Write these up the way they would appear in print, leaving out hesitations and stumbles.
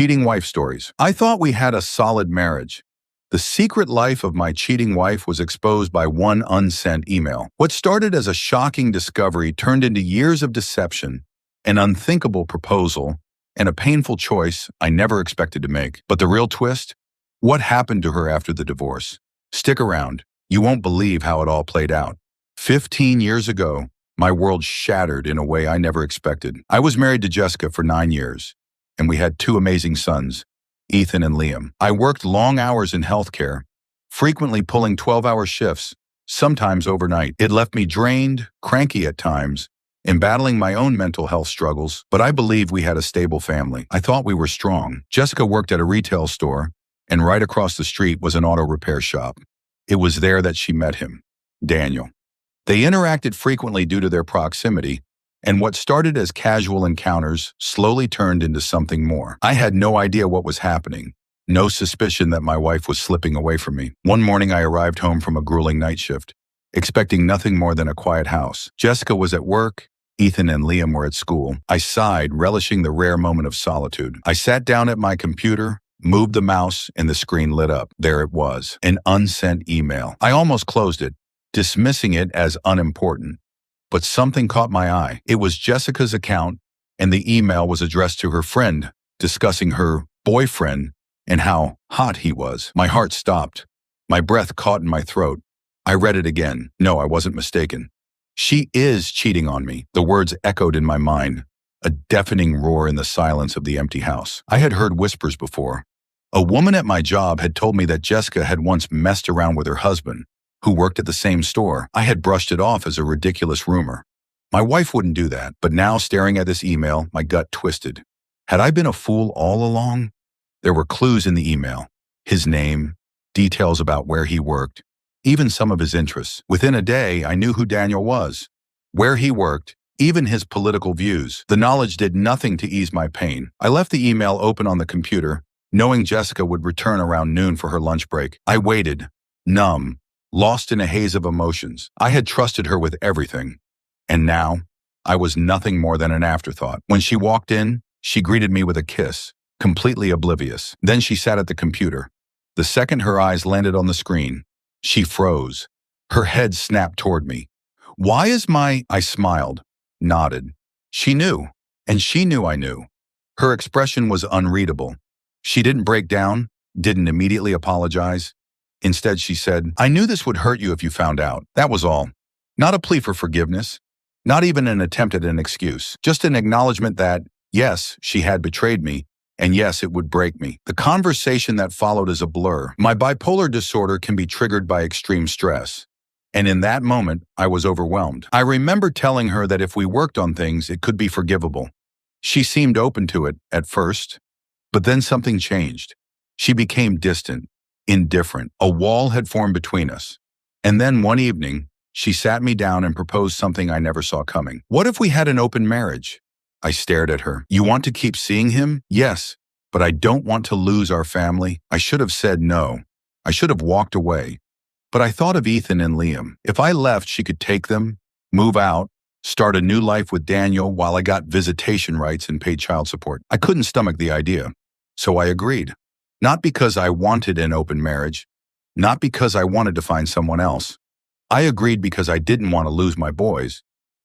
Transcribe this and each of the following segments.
Cheating wife stories. I thought we had a solid marriage. The secret life of my cheating wife was exposed by one unsent email. What started as a shocking discovery turned into years of deception, an unthinkable proposal, and a painful choice I never expected to make. But the real twist? What happened to her after the divorce? Stick around. You won't believe how it all played out. 15 years ago, my world shattered in a way I never expected. I was married to Jessica for 9 years, and we had 2 amazing sons, Ethan and Liam. I worked long hours in healthcare, frequently pulling 12-hour shifts, sometimes overnight. It left me drained, cranky at times, and battling my own mental health struggles, but I believed we had a stable family. I thought we were strong. Jessica worked at a retail store, and right across the street was an auto repair shop. It was there that she met him, Daniel. They interacted frequently due to their proximity, and what started as casual encounters slowly turned into something more. I had no idea what was happening, no suspicion that my wife was slipping away from me. One morning I arrived home from a grueling night shift, expecting nothing more than a quiet house. Jessica was at work, Ethan and Liam were at school. I sighed, relishing the rare moment of solitude. I sat down at my computer, moved the mouse, and the screen lit up. There it was, an unsent email. I almost closed it, dismissing it as unimportant. But something caught my eye. It was Jessica's account, and the email was addressed to her friend, discussing her boyfriend and how hot he was. My heart stopped. My breath caught in my throat. I read it again. No, I wasn't mistaken. She is cheating on me. The words echoed in my mind, a deafening roar in the silence of the empty house. I had heard whispers before. A woman at my job had told me that Jessica had once messed around with her husband, who worked at the same store. I had brushed it off as a ridiculous rumor. My wife wouldn't do that, but now staring at this email, my gut twisted. Had I been a fool all along? There were clues in the email. His name, details about where he worked, even some of his interests. Within a day, I knew who Daniel was, where he worked, even his political views. The knowledge did nothing to ease my pain. I left the email open on the computer, knowing Jessica would return around noon for her lunch break. I waited, numb, lost in a haze of emotions. I had trusted her with everything, and now I was nothing more than an afterthought. When she walked in, she greeted me with a kiss, completely oblivious. Then she sat at the computer. The second her eyes landed on the screen, she froze. Her head snapped toward me. "Why is my—" I smiled, nodded. She knew, and she knew I knew. Her expression was unreadable. She didn't break down, didn't immediately apologize. Instead, she said, "I knew this would hurt you if you found out." That was all. Not a plea for forgiveness, not even an attempt at an excuse, just an acknowledgement that, yes, she had betrayed me, and yes, it would break me. The conversation that followed is a blur. My bipolar disorder can be triggered by extreme stress, and in that moment, I was overwhelmed. I remember telling her that if we worked on things, it could be forgivable. She seemed open to it at first, but then something changed. She became distant, indifferent. A wall had formed between us. And then one evening, she sat me down and proposed something I never saw coming. "What if we had an open marriage?" I stared at her. "You want to keep seeing him?" "Yes, but I don't want to lose our family." I should have said no. I should have walked away. But I thought of Ethan and Liam. If I left, she could take them, move out, start a new life with Daniel while I got visitation rights and paid child support. I couldn't stomach the idea, so I agreed. Not because I wanted an open marriage, not because I wanted to find someone else. I agreed because I didn't want to lose my boys.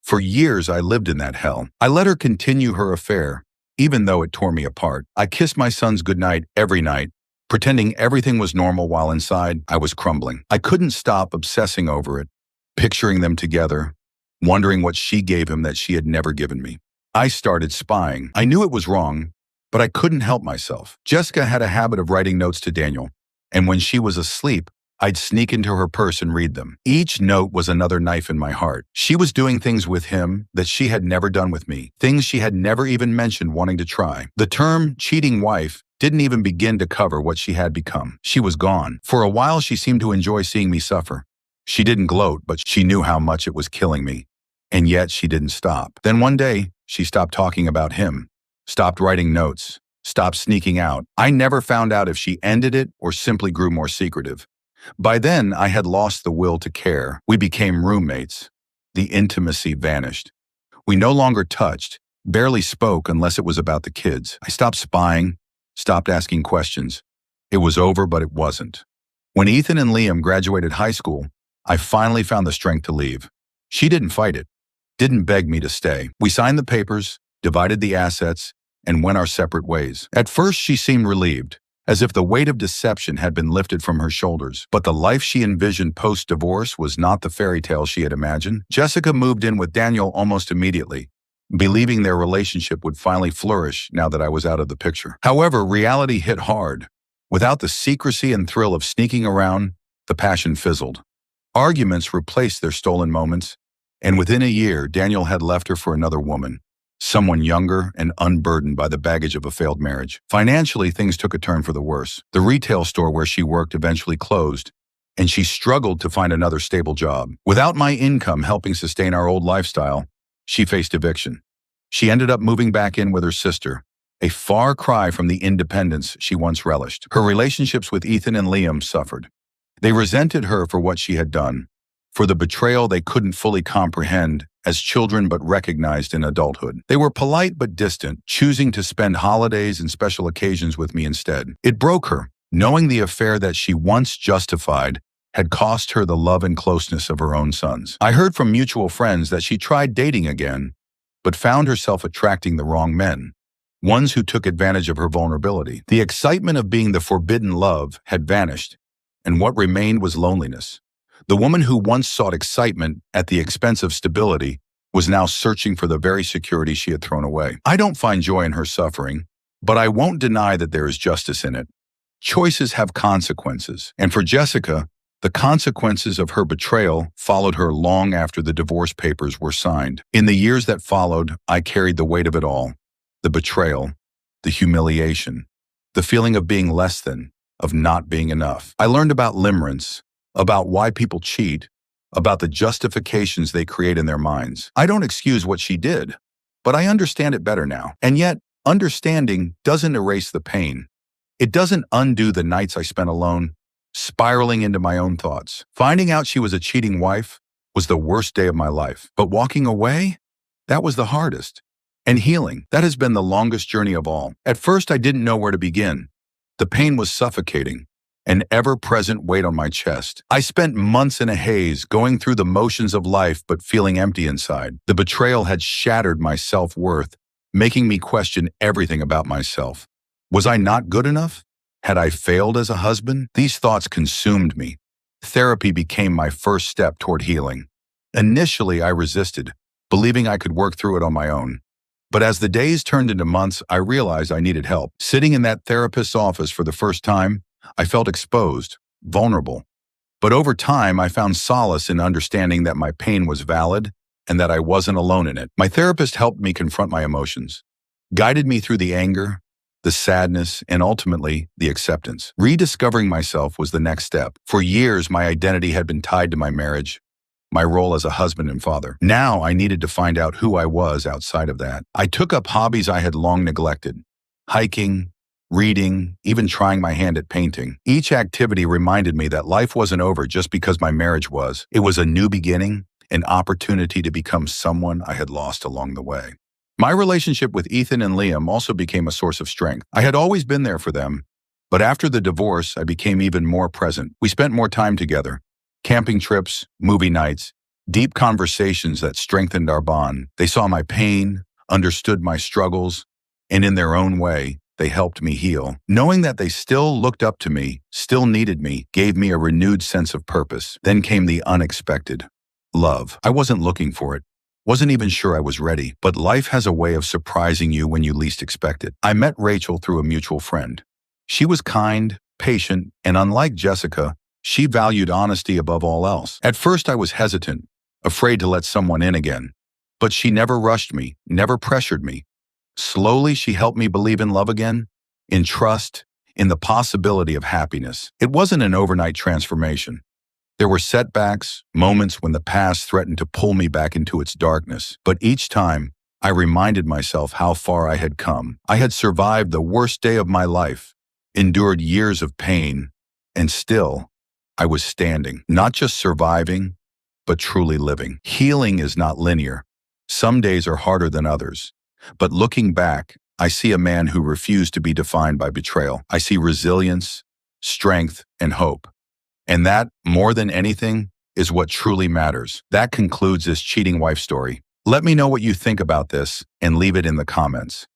For years, I lived in that hell. I let her continue her affair, even though it tore me apart. I kissed my sons goodnight every night, pretending everything was normal while inside, I was crumbling. I couldn't stop obsessing over it, picturing them together, wondering what she gave him that she had never given me. I started spying. I knew it was wrong, but I couldn't help myself. Jessica had a habit of writing notes to Daniel, and when she was asleep, I'd sneak into her purse and read them. Each note was another knife in my heart. She was doing things with him that she had never done with me, things she had never even mentioned wanting to try. The term cheating wife didn't even begin to cover what she had become. She was gone. For a while, she seemed to enjoy seeing me suffer. She didn't gloat, but she knew how much it was killing me. And yet she didn't stop. Then one day, she stopped talking about him, stopped writing notes, stopped sneaking out. I never found out if she ended it or simply grew more secretive. By then, I had lost the will to care. We became roommates. The intimacy vanished. We no longer touched, barely spoke unless it was about the kids. I stopped spying, stopped asking questions. It was over, but it wasn't. When Ethan and Liam graduated high school, I finally found the strength to leave. She didn't fight it, didn't beg me to stay. We signed the papers, divided the assets, and went our separate ways. At first, she seemed relieved, as if the weight of deception had been lifted from her shoulders. But the life she envisioned post-divorce was not the fairy tale she had imagined. Jessica moved in with Daniel almost immediately, believing their relationship would finally flourish now that I was out of the picture. However, reality hit hard. Without the secrecy and thrill of sneaking around, the passion fizzled. Arguments replaced their stolen moments, and within a year, Daniel had left her for another woman, someone younger and unburdened by the baggage of a failed marriage. Financially, things took a turn for the worse. The retail store where she worked eventually closed, and she struggled to find another stable job. Without my income helping sustain our old lifestyle, she faced eviction. She ended up moving back in with her sister, a far cry from the independence she once relished. Her relationships with Ethan and Liam suffered. They resented her for what she had done, for the betrayal they couldn't fully comprehend as children but recognized in adulthood. They were polite but distant, choosing to spend holidays and special occasions with me instead. It broke her, knowing the affair that she once justified had cost her the love and closeness of her own sons. I heard from mutual friends that she tried dating again, but found herself attracting the wrong men, ones who took advantage of her vulnerability. The excitement of being the forbidden love had vanished, and what remained was loneliness. The woman who once sought excitement at the expense of stability was now searching for the very security she had thrown away. I don't find joy in her suffering, but I won't deny that there is justice in it. Choices have consequences, and for Jessica, the consequences of her betrayal followed her long after the divorce papers were signed. In the years that followed, I carried the weight of it all. The betrayal, the humiliation, the feeling of being less than, of not being enough. I learned about limerence, about why people cheat, about the justifications they create in their minds. I don't excuse what she did, but I understand it better now. And yet, understanding doesn't erase the pain. It doesn't undo the nights I spent alone, spiraling into my own thoughts. Finding out she was a cheating wife was the worst day of my life. But walking away? That was the hardest. And healing, that has been the longest journey of all. At first, I didn't know where to begin. The pain was suffocating, an ever-present weight on my chest. I spent months in a haze, going through the motions of life but feeling empty inside. The betrayal had shattered my self-worth, making me question everything about myself. Was I not good enough? Had I failed as a husband? These thoughts consumed me. Therapy became my first step toward healing. Initially, I resisted, believing I could work through it on my own. But as the days turned into months, I realized I needed help. Sitting in that therapist's office for the first time, I felt exposed, vulnerable. But over time, I found solace in understanding that my pain was valid and that I wasn't alone in it. My therapist helped me confront my emotions, guided me through the anger, the sadness, and ultimately, the acceptance. Rediscovering myself was the next step. For years, my identity had been tied to my marriage, my role as a husband and father. Now I needed to find out who I was outside of that. I took up hobbies I had long neglected: hiking, reading, even trying my hand at painting. Each activity reminded me that life wasn't over just because my marriage was. It was a new beginning, an opportunity to become someone I had lost along the way. My relationship with Ethan and Liam also became a source of strength. I had always been there for them, but after the divorce, I became even more present. We spent more time together. Camping trips, movie nights, deep conversations that strengthened our bond. They saw my pain, understood my struggles, and in their own way, they helped me heal. Knowing that they still looked up to me, still needed me, gave me a renewed sense of purpose. Then came the unexpected: love. I wasn't looking for it, wasn't even sure I was ready, but life has a way of surprising you when you least expect it. I met Rachel through a mutual friend. She was kind, patient, and unlike Jessica, she valued honesty above all else. At first, I was hesitant, afraid to let someone in again. But she never rushed me, never pressured me. Slowly, she helped me believe in love again, in trust, in the possibility of happiness. It wasn't an overnight transformation. There were setbacks, moments when the past threatened to pull me back into its darkness. But each time, I reminded myself how far I had come. I had survived the worst day of my life, endured years of pain, and still, I was standing, not just surviving, but truly living. Healing is not linear. Some days are harder than others. But looking back, I see a man who refused to be defined by betrayal. I see resilience, strength, and hope. And that, more than anything, is what truly matters. That concludes this cheating wife story. Let me know what you think about this and leave it in the comments.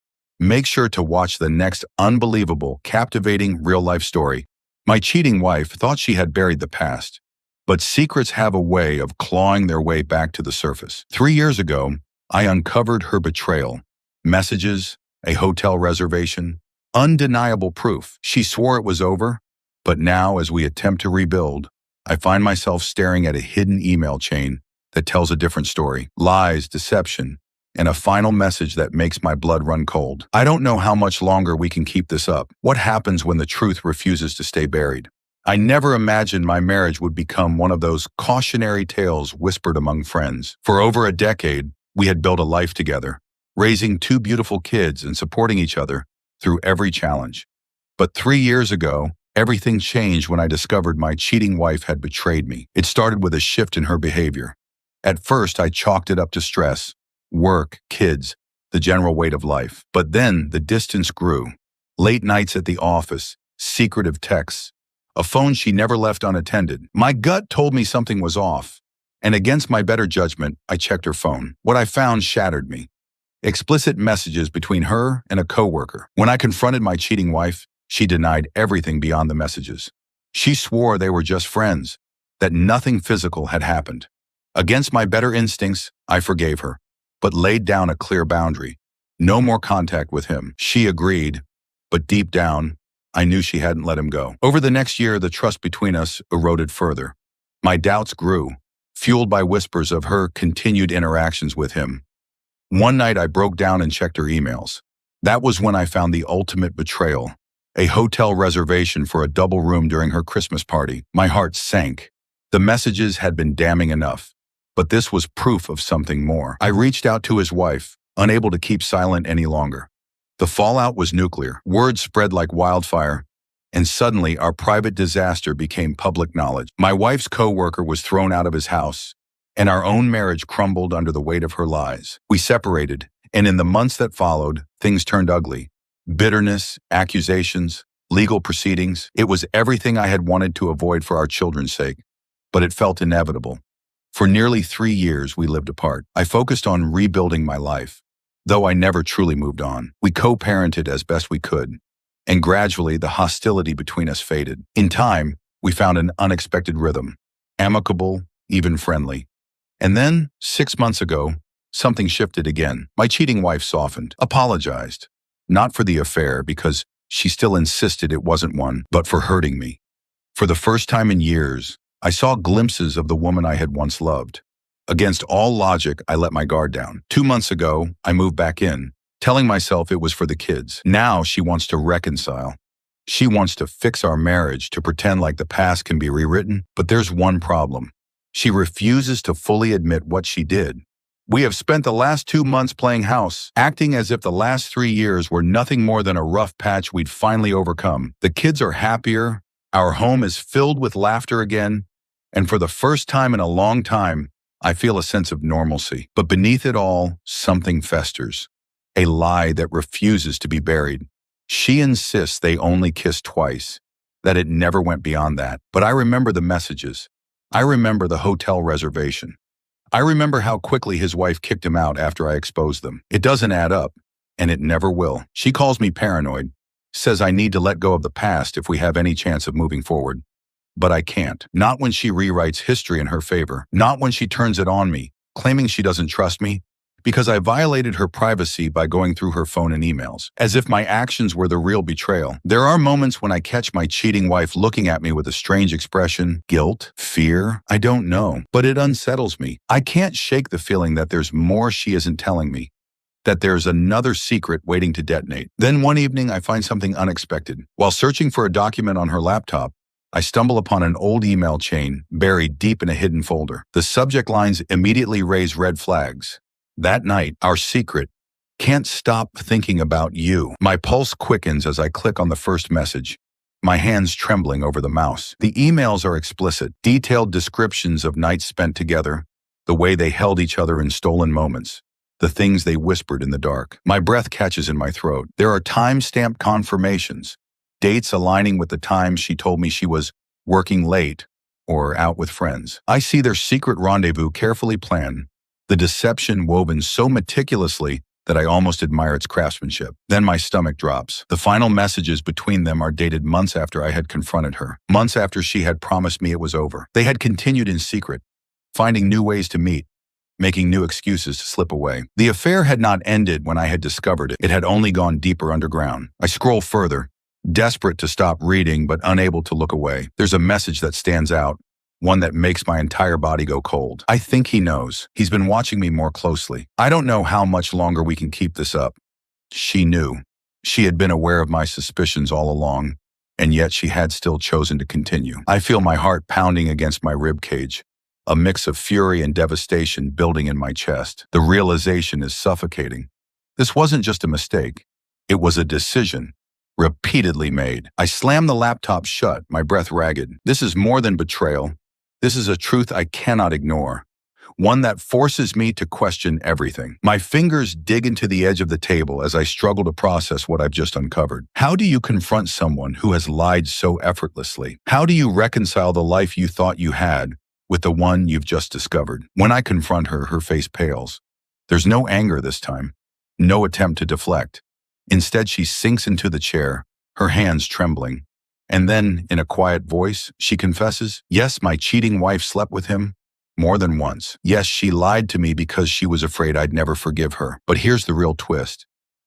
Make sure to watch the next unbelievable, captivating real-life story. My cheating wife thought she had buried the past, but secrets have a way of clawing their way back to the surface. 3 years ago, I uncovered her betrayal. Messages, a hotel reservation, undeniable proof. She swore it was over, but now as we attempt to rebuild, I find myself staring at a hidden email chain that tells a different story. Lies, deception, and a final message that makes my blood run cold. I don't know how much longer we can keep this up. What happens when the truth refuses to stay buried? I never imagined my marriage would become one of those cautionary tales whispered among friends. For over a decade, we had built a life together, raising 2 beautiful kids and supporting each other through every challenge. But 3 years ago, everything changed when I discovered my cheating wife had betrayed me. It started with a shift in her behavior. At first, I chalked it up to stress, work, kids, the general weight of life. But then the distance grew. Late nights at the office, secretive texts, a phone she never left unattended. My gut told me something was off, and against my better judgment, I checked her phone. What I found shattered me. Explicit messages between her and a coworker. When I confronted my cheating wife, she denied everything beyond the messages. She swore they were just friends, that nothing physical had happened. Against my better instincts, I forgave her, but laid down a clear boundary. No more contact with him. She agreed, but deep down, I knew she hadn't let him go. Over the next year, the trust between us eroded further. My doubts grew, fueled by whispers of her continued interactions with him. One night, I broke down and checked her emails. That was when I found the ultimate betrayal, a hotel reservation for a double room during her Christmas party. My heart sank. The messages had been damning enough, but this was proof of something more. I reached out to his wife, unable to keep silent any longer. The fallout was nuclear. Word spread like wildfire, and suddenly our private disaster became public knowledge. My wife's coworker was thrown out of his house, and our own marriage crumbled under the weight of her lies. We separated, and in the months that followed, things turned ugly. Bitterness, accusations, legal proceedings. It was everything I had wanted to avoid for our children's sake, but it felt inevitable. For nearly 3 years, we lived apart. I focused on rebuilding my life, though I never truly moved on. We co-parented as best we could, and gradually the hostility between us faded. In time, we found an unexpected rhythm, amicable, even friendly. And then, 6 months ago, something shifted again. My cheating wife softened, apologized, not for the affair because she still insisted it wasn't one, but for hurting me. For the first time in years, I saw glimpses of the woman I had once loved. Against all logic, I let my guard down. 2 months ago, I moved back in, telling myself it was for the kids. Now she wants to reconcile. She wants to fix our marriage, to pretend like the past can be rewritten. But there's one problem. She refuses to fully admit what she did. We have spent the last 2 months playing house, acting as if the last 3 years were nothing more than a rough patch we'd finally overcome. The kids are happier, our home is filled with laughter again, and for the first time in a long time, I feel a sense of normalcy. But beneath it all, something festers. A lie that refuses to be buried. She insists they only kissed twice, that it never went beyond that. But I remember the messages. I remember the hotel reservation. I remember how quickly his wife kicked him out after I exposed them. It doesn't add up, and it never will. She calls me paranoid, says I need to let go of the past if we have any chance of moving forward. But I can't. Not when she rewrites history in her favor. Not when she turns it on me, claiming she doesn't trust me, because I violated her privacy by going through her phone and emails, as if my actions were the real betrayal. There are moments when I catch my cheating wife looking at me with a strange expression, guilt, fear, I don't know, but it unsettles me. I can't shake the feeling that there's more she isn't telling me, that there's another secret waiting to detonate. Then one evening, I find something unexpected. While searching for a document on her laptop, I stumble upon an old email chain buried deep in a hidden folder. The subject lines immediately raise red flags. That night, our secret, can't stop thinking about you. My pulse quickens as I click on the first message, my hands trembling over the mouse. The emails are explicit, detailed descriptions of nights spent together, the way they held each other in stolen moments. the things they whispered in the dark. My breath catches in my throat. There are time-stamped confirmations, dates aligning with the times she told me she was working late or out with friends. I see their secret rendezvous carefully planned, the deception woven so meticulously that I almost admire its craftsmanship. Then my stomach drops. The final messages between them are dated months after I had confronted her, months after she had promised me it was over. They had continued in secret, finding new ways to meet, making new excuses to slip away. The affair had not ended when I had discovered it. It had only gone deeper underground. I scroll further, desperate to stop reading but unable to look away. There's a message that stands out, one that makes my entire body go cold. I think he knows. He's been watching me more closely. I don't know how much longer we can keep this up. She knew. She had been aware of my suspicions all along, and yet she had still chosen to continue. I feel my heart pounding against my rib cage, a mix of fury and devastation building in my chest. The realization is suffocating. This wasn't just a mistake. It was a decision, repeatedly made. I slammed the laptop shut, my breath ragged. This is more than betrayal. This is a truth I cannot ignore, one that forces me to question everything. My fingers dig into the edge of the table as I struggle to process what I've just uncovered. How do you confront someone who has lied so effortlessly? How do you reconcile the life you thought you had with the one you've just discovered? When I confront her, her face pales. There's no anger this time, no attempt to deflect. Instead, she sinks into the chair, her hands trembling. And then, in a quiet voice, she confesses, yes, my cheating wife slept with him more than once. Yes, she lied to me because she was afraid I'd never forgive her. But here's the real twist.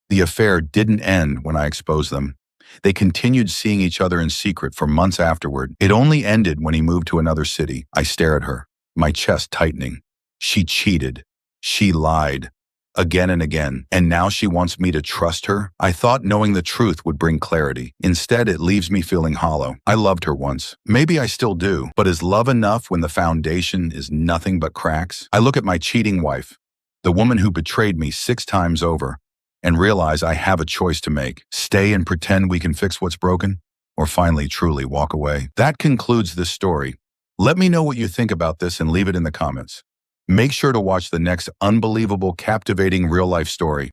The affair didn't end when I exposed them. They continued seeing each other in secret for months afterward. It only ended when he moved to another city. I stare at her, my chest tightening. She cheated. She lied. Again and again, and now she wants me to trust her? I thought knowing the truth would bring clarity. Instead, it leaves me feeling hollow. I loved her once. Maybe I still do, but is love enough when the foundation is nothing but cracks? I look at my cheating wife, the woman who betrayed me 6 times over, and realize I have a choice to make. Stay and pretend we can fix what's broken, or finally truly walk away. That concludes this story. Let me know what you think about this and leave it in the comments. Make sure to watch the next unbelievable, captivating real-life story.